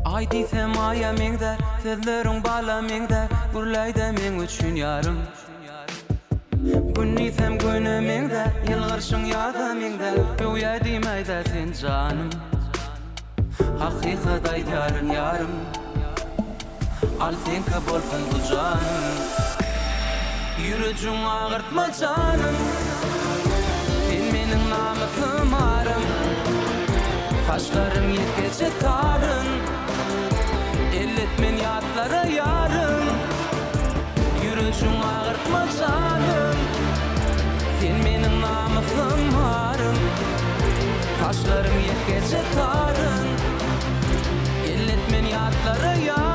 Ay diýsem aya meňde, sözleriň bala meňde, gurlaýda men üçin ýarym. Gün diýsem güne meňde, ýylgyrşyň ýaza meňde, öýe diýmeýde sen janym. Hakykat aýdaryn ýarym, al senke bolsun bu janym. Ýürejüň agyrtma janym, sen meniň namysym arym. Kaşlarım yetgece tarın, elletmen yatlara yarım. Yürüyüşün ağırtma canım, sen benim namusum varım. Kaşlarım yetgece tarın, elletmen yatlara yarım.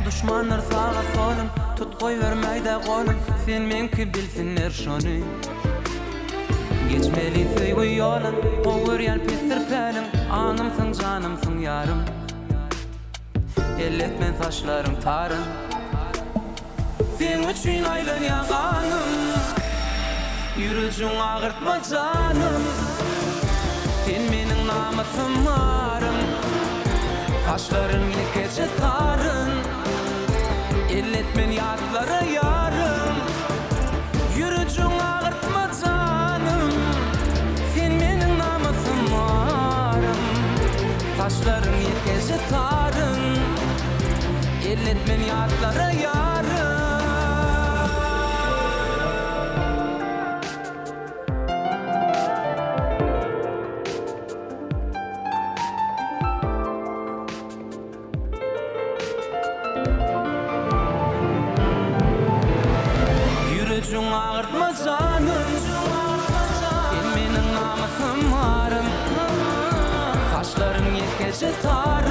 Düşmanlar sağa solun, tut koy vermeýde golum. Sen menki bilsinler şonu. Geçmeli söýgü ýolun, ower ýal pistir pälim. Anymsyň janymsyň ýarym. Elletmen saçlaryň taryn, sen üçin aýlan ýaganym. Ýürejüň agyrtma janym, sen meniň namusym varym. Kaşlaryň ýekece taryn, elletmen ýatlara ýarym. Ýürejüň agyrtma janym, sen meniň namusym varym. Kaşlaryň ýekece taryn, elletmen ýatlara ýarym. Ýürejüň agyrtma janym, sen meniň namusym varym. Kaşlaryň ýekece taryn,